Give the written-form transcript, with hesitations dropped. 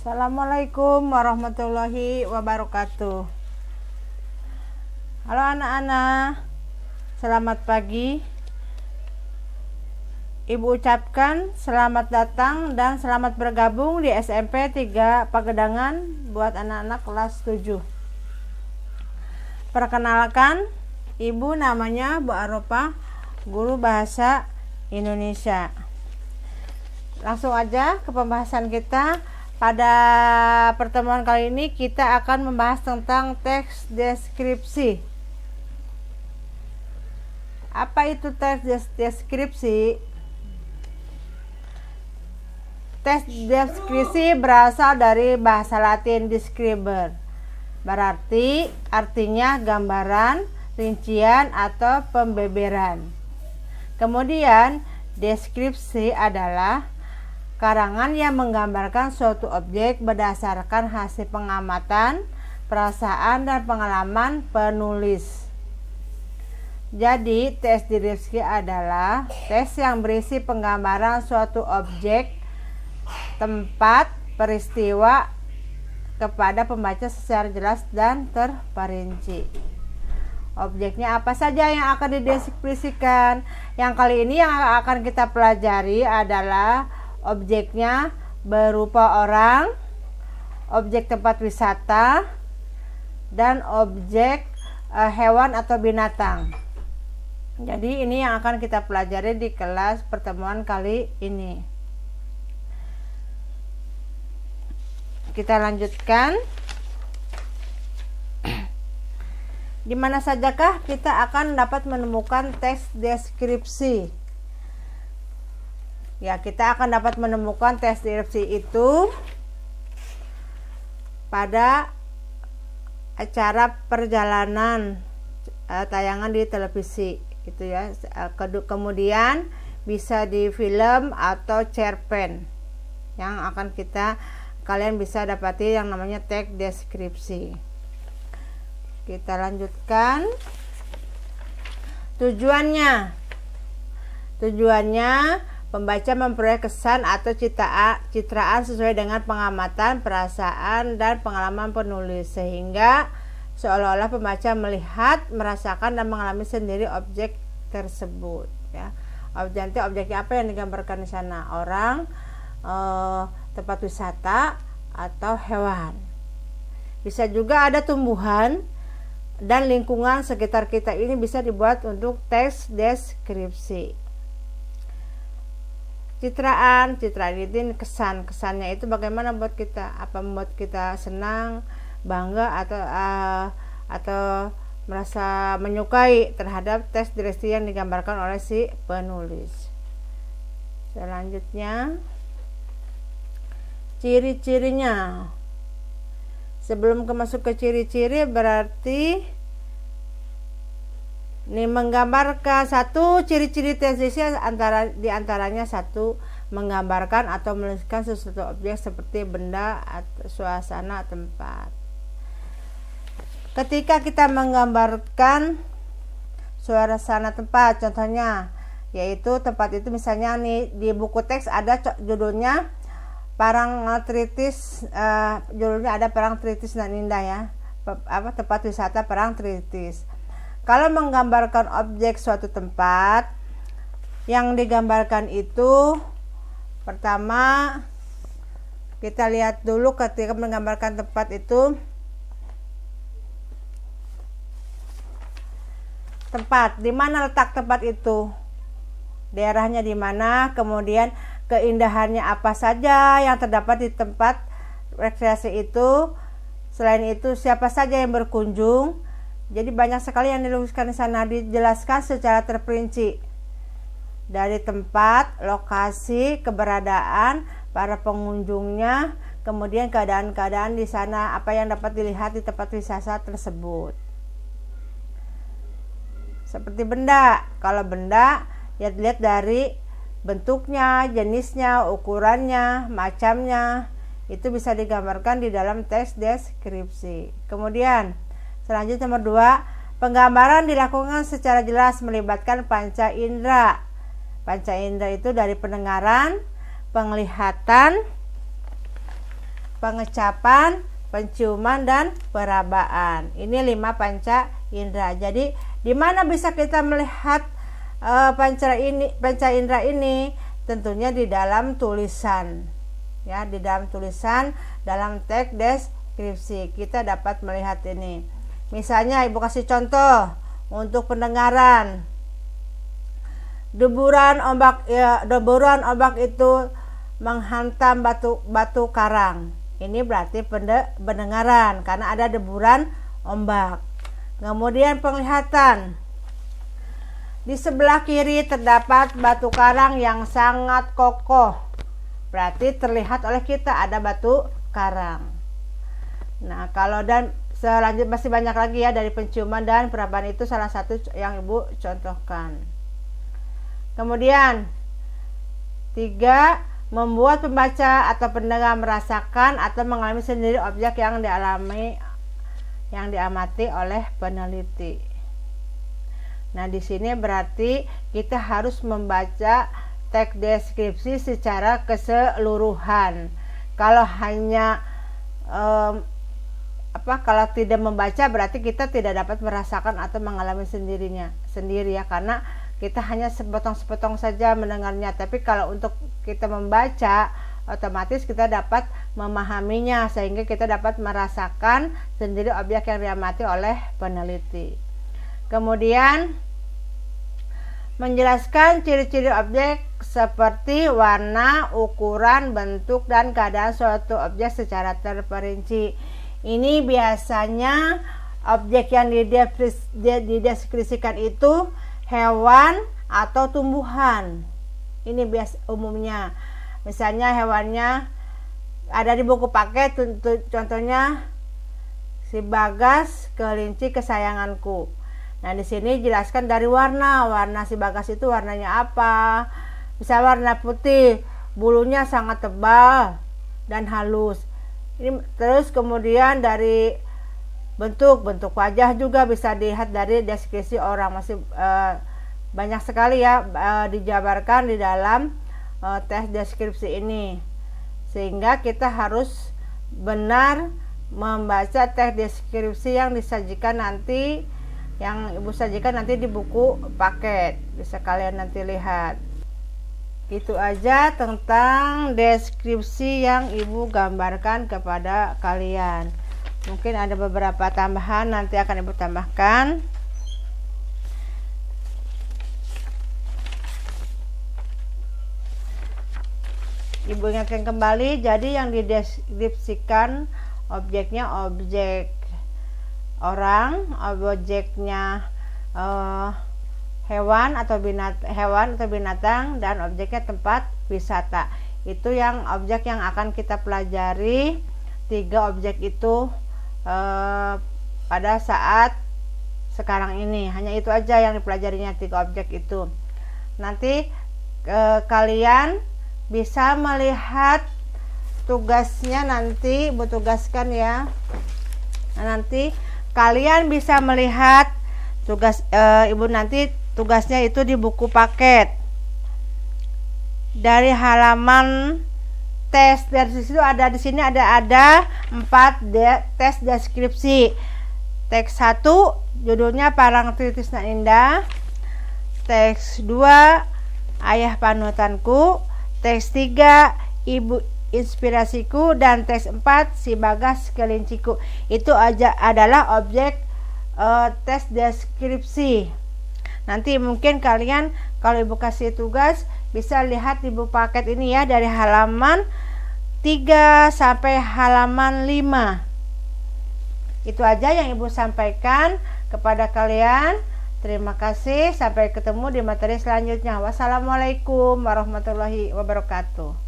Assalamualaikum warahmatullahi wabarakatuh. Halo anak-anak, selamat pagi. Ibu ucapkan selamat datang dan selamat bergabung di SMP 3 Pagedangan buat anak-anak kelas 7. Perkenalkan, Ibu namanya Bu Aropa, guru bahasa Indonesia. Langsung aja ke pembahasan kita. Pada pertemuan kali ini kita akan membahas tentang teks deskripsi. Apa itu teks deskripsi? Teks deskripsi berasal dari bahasa Latin describer. Berarti artinya gambaran, rincian atau pembeberan. Kemudian deskripsi adalah karangan yang menggambarkan suatu objek berdasarkan hasil pengamatan, perasaan, dan pengalaman penulis. Jadi, teks deskripsi adalah teks yang berisi penggambaran suatu objek, tempat, peristiwa kepada pembaca secara jelas dan terperinci. Objeknya apa saja yang akan dideskripsikan? Yang kali ini yang akan kita pelajari adalah objeknya berupa orang, objek tempat wisata, dan objek hewan atau binatang. Jadi ini yang akan kita pelajari di kelas pertemuan kali ini. Kita lanjutkan. Di mana sajakah kita akan dapat menemukan teks deskripsi? Ya, kita akan dapat menemukan teks deskripsi itu pada acara perjalanan tayangan di televisi gitu ya. Kemudian bisa di film atau cerpen yang akan kalian bisa dapati yang namanya teks deskripsi. Kita lanjutkan. Tujuannya pembaca memperoleh kesan atau citraan sesuai dengan pengamatan, perasaan, dan pengalaman penulis, sehingga seolah-olah pembaca melihat, merasakan, dan mengalami sendiri objek tersebut. Ya. Objeknya apa yang digambarkan di sana? Orang, tempat wisata, atau hewan. Bisa juga ada tumbuhan dan lingkungan sekitar kita. Ini bisa dibuat untuk teks deskripsi. Citraan itu kesannya itu bagaimana buat kita? Apa membuat kita senang, bangga, atau merasa menyukai terhadap teks deskripsi yang digambarkan oleh si penulis. Selanjutnya, ciri-cirinya. Sebelum masuk ke ciri-ciri, berarti ini menggambarkan satu ciri-ciri teks deskripsi diantaranya satu, menggambarkan atau menuliskan sesuatu objek seperti benda, atau suasana, tempat. Ketika kita menggambarkan suasana tempat, contohnya yaitu tempat itu misalnya nih di buku teks ada judulnya Parangtritis, judulnya ada Parangtritis dan Indah ya. Tempat wisata Parangtritis. Kalau menggambarkan objek suatu tempat, yang digambarkan itu pertama kita lihat dulu ketika menggambarkan tempat itu, tempat di mana letak tempat itu, daerahnya di mana, kemudian keindahannya apa saja yang terdapat di tempat rekreasi itu. Selain itu, siapa saja yang berkunjung. Jadi banyak sekali yang diluluskan di sana, dijelaskan secara terperinci dari tempat, lokasi, keberadaan para pengunjungnya, kemudian keadaan-keadaan di sana, apa yang dapat dilihat di tempat wisata tersebut. Seperti benda, kalau benda ya dilihat dari bentuknya, jenisnya, ukurannya, macamnya, itu bisa digambarkan di dalam teks deskripsi. Kemudian selanjutnya nomor 2, penggambaran dilakukan secara jelas melibatkan panca indera. Panca indera itu dari pendengaran, penglihatan, pengecapan, penciuman, dan perabaan. Ini 5 panca indera. Jadi di mana bisa kita melihat panca indera ini? Tentunya di dalam tulisan. Ya, di dalam tulisan, dalam teks deskripsi kita dapat melihat ini. Misalnya Ibu kasih contoh untuk pendengaran. Deburan ombak itu menghantam batu karang. Ini berarti pendengaran karena ada deburan ombak. Kemudian penglihatan. Di sebelah kiri terdapat batu karang yang sangat kokoh. Berarti terlihat oleh kita ada batu karang. Nah, kalau dan selanjutnya masih banyak lagi ya, dari penciuman dan perabaan itu salah satu yang Ibu contohkan. Kemudian 3, membuat pembaca atau pendengar merasakan atau mengalami sendiri objek yang diamati oleh peneliti. Nah, di sini berarti kita harus membaca teks deskripsi secara keseluruhan. Kalau hanya kalau tidak membaca berarti kita tidak dapat merasakan atau mengalami sendiri ya, karena kita hanya sepotong-sepotong saja mendengarnya. Tapi kalau untuk kita membaca, otomatis kita dapat memahaminya sehingga kita dapat merasakan sendiri objek yang diamati oleh peneliti. Kemudian menjelaskan ciri-ciri objek seperti warna, ukuran, bentuk, dan keadaan suatu objek secara terperinci. Ini biasanya objek yang dideskripsikan itu hewan atau tumbuhan. Ini biasa umumnya. Misalnya hewannya ada di buku paket, contohnya si Bagas, kelinci kesayanganku. Nah, di sini jelaskan dari warna si Bagas itu warnanya apa. Misalnya warna putih, bulunya sangat tebal dan halus. Ini terus kemudian dari bentuk wajah juga bisa dilihat dari deskripsi orang. Masih banyak sekali ya dijabarkan di dalam teks deskripsi ini, sehingga kita harus benar membaca teks deskripsi yang disajikan nanti, yang Ibu sajikan nanti di buku paket. Bisa kalian nanti lihat. Itu aja tentang deskripsi yang Ibu gambarkan kepada kalian. Mungkin ada beberapa tambahan nanti akan Ibu tambahkan. Ibu ingatkan kembali, jadi yang dideskripsikan objeknya objek orang, objeknya hewan atau binatang, dan objeknya tempat wisata. Itu yang objek yang akan kita pelajari. 3 objek itu pada saat sekarang ini. Hanya itu aja yang dipelajarinya, 3 objek itu. Nanti kalian bisa melihat tugasnya, nanti Ibu tugaskan ya. Nah, nanti kalian bisa melihat tugas Ibu nanti tugasnya itu di buku paket. Dari halaman tes dari situ ada, di sini ada 4 tes deskripsi. Teks 1 judulnya Parang Trisna Indah. Teks 2 Ayah Panutanku. Teks 3 Ibu Inspirasiku, dan teks 4 Si Bagas Kelinciku. Itu aja adalah objek tes deskripsi. Nanti mungkin kalian kalau Ibu kasih tugas bisa lihat di buku paket ini ya, dari halaman 3 sampai halaman 5. Itu aja yang Ibu sampaikan kepada kalian. Terima kasih, sampai ketemu di materi selanjutnya. Wassalamualaikum warahmatullahi wabarakatuh.